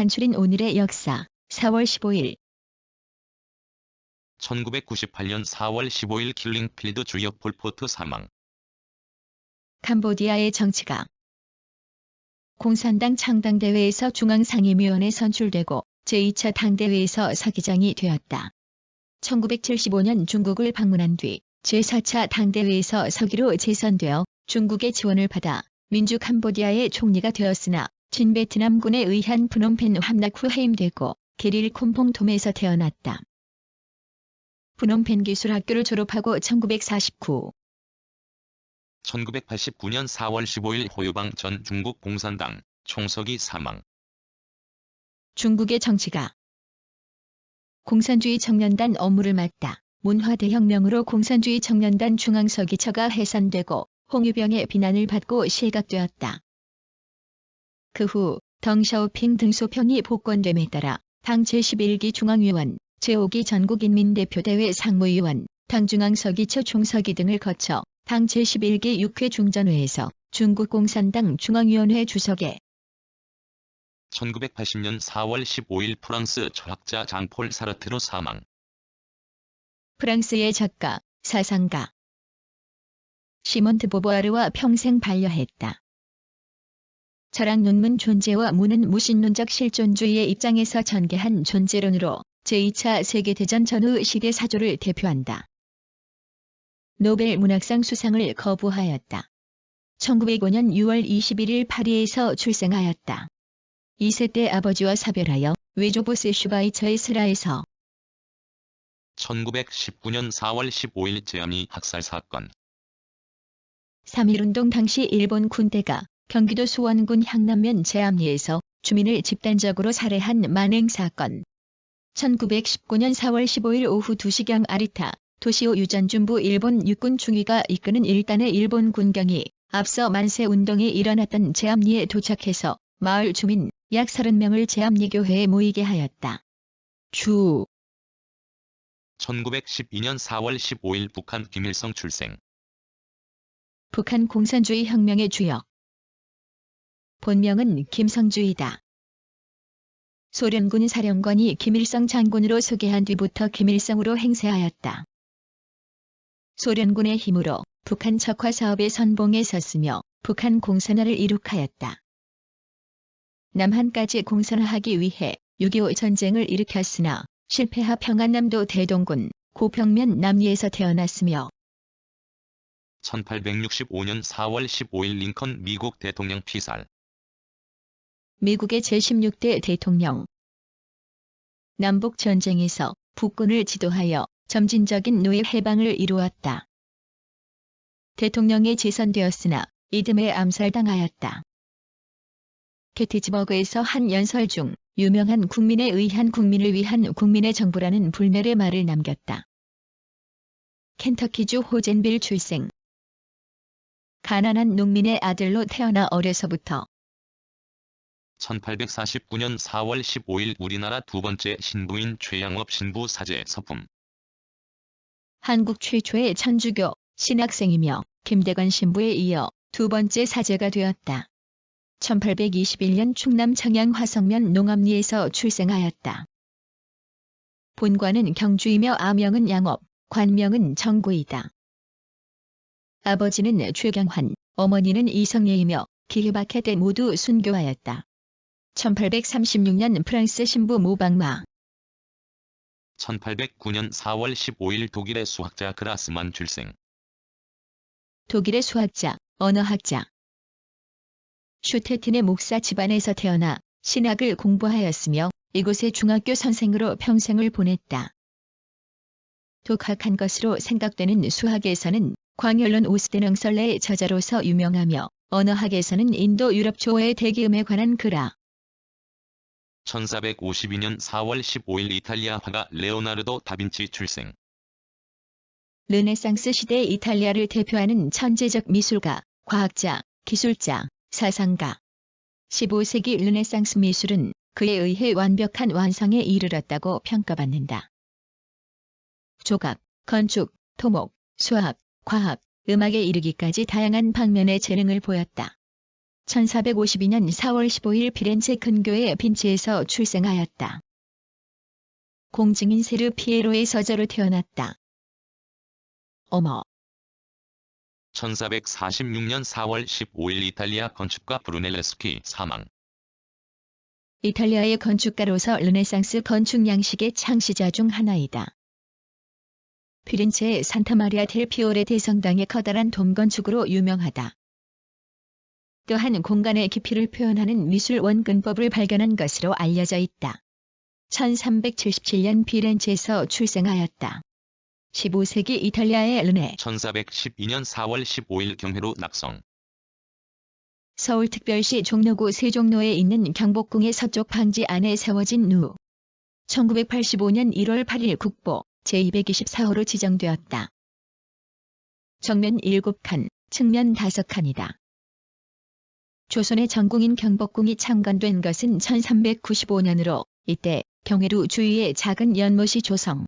간추린 오늘의 역사. 4월 15일 1998년 4월 15일 킬링필드 주역 폴포트 사망. 캄보디아의 정치가 공산당 창당대회에서 중앙상임위원에 선출되고 제2차 당대회에서 사기장이 되었다. 1975년 중국을 방문한 뒤 제4차 당대회에서 서기로 재선되어 중국의 지원을 받아 민주 캄보디아의 총리가 되었으나 진베트남군에 의한 프놈펜 함락 후 해임되고 게릴 콤퐁톰에서 태어났다. 프놈펜 기술학교를 졸업하고 1949 1989년 4월 15일 호유방 전 중국 공산당 총서기 사망. 중국의 정치가 공산주의 청년단 업무를 맡다 문화대혁명으로 공산주의 청년단 중앙서기처가 해산되고 홍위병의 비난을 받고 실각되었다. 그 후 덩샤오핑 등소평이 복권됨에 따라 당 제11기 중앙위원, 제5기 전국인민대표대회 상무위원, 당 중앙서기처 총서기 등을 거쳐 당 제11기 6회 중전회에서 중국공산당 중앙위원회 주석에 1980년 4월 15일 프랑스 철학자 장폴 사르트르 사망. 프랑스의 작가, 사상가 시몬 드 보부아르와 평생 반려했다. 철학 논문 존재와 무는 무신론적 실존주의의 입장에서 전개한 존재론으로 제2차 세계대전 전후 시대 사조를 대표한다. 노벨 문학상 수상을 거부하였다. 1905년 6월 21일 파리에서 출생하였다. 2세 때 아버지와 사별하여 외조부 세슈바이처의 슬하에서 1919년 4월 15일 제암리 학살 사건. 3.1운동 당시 일본 군대가 경기도 수원군 향남면 제암리에서 주민을 집단적으로 살해한 만행 사건. 1919년 4월 15일 오후 2시경 아리타 도시오 유전준부 일본 육군 중위가 이끄는 일단의 일본 군경이 앞서 만세운동이 일어났던 제암리에 도착해서 마을 주민 약 30명을 제암리 교회에 모이게 하였다. 주 1912년 4월 15일 북한 김일성 출생. 북한 공산주의 혁명의 주역. 본명은 김성주이다. 소련군 사령관이 김일성 장군으로 소개한 뒤부터 김일성으로 행세하였다. 소련군의 힘으로 북한 척화 사업의 선봉에 섰으며 북한 공산화를 이룩하였다. 남한까지 공산화하기 위해 6.25 전쟁을 일으켰으나 실패하 평안남도 대동군 고평면 남리에서 태어났으며 1865년 4월 15일 링컨 미국 대통령 피살. 미국의 제16대 대통령. 남북전쟁에서 북군을 지도하여 점진적인 노예 해방을 이루었다. 대통령에 재선되었으나 이듬해 암살당하였다. 게티즈버그에서 한 연설 중 유명한 국민에 의한 국민을 위한 국민의 정부라는 불멸의 말을 남겼다. 켄터키주 호젠빌 출생. 가난한 농민의 아들로 태어나 어려서부터 1849년 4월 15일 우리나라 두 번째 신부인 최양업 신부 사제 서품. 한국 최초의 천주교 신학생이며 김대건 신부에 이어 두 번째 사제가 되었다. 1821년 충남 청양 화성면 농암리에서 출생하였다. 본관은 경주이며 아명은 양업, 관명은 정구이다. 아버지는 최경환, 어머니는 이성예이며 기흐바케 때 모두 순교하였다. 1836년 프랑스 신부 모방마. 1809년 4월 15일 독일의 수학자 그라스만 출생. 독일의 수학자, 언어학자. 슈테틴의 목사 집안에서 태어나 신학을 공부하였으며 이곳의 중학교 선생으로 평생을 보냈다. 독학한 것으로 생각되는 수학에서는 광열론 오스데능설레의 저자로서 유명하며 언어학에서는 인도 유럽 조어의 대기음에 관한 글아. 1452년 4월 15일 이탈리아 화가 레오나르도 다빈치 출생. 르네상스 시대 이탈리아를 대표하는 천재적 미술가, 과학자, 기술자, 사상가. 15세기 르네상스 미술은 그에 의해 완벽한 완성에 이르렀다고 평가받는다. 조각, 건축, 토목, 수학, 과학, 음악에 이르기까지 다양한 방면의 재능을 보였다. 1452년 4월 15일 피렌체 근교의 빈치에서 출생하였다. 공증인 세르 피에로의 서저로 태어났다. 어머. 1446년 4월 15일 이탈리아 건축가 브루넬레스키 사망. 이탈리아의 건축가로서 르네상스 건축 양식의 창시자 중 하나이다. 피렌체의 산타마리아 델 피오레 대성당의 커다란 돔 건축으로 유명하다. 또한 공간의 깊이를 표현하는 미술 원근법을 발견한 것으로 알려져 있다. 1377년 피렌체에서 출생하였다. 15세기 이탈리아의 르네. 1412년 4월 15일 경회로 낙성. 서울특별시 종로구 세종로에 있는 경복궁의 서쪽 방지 안에 세워진 누. 1985년 1월 8일 국보 제224호로 지정되었다. 정면 7칸, 측면 5칸이다. 조선의 전궁인 경복궁이 창건된 것은 1395년으로 이때 경회루 주위의 작은 연못이 조성,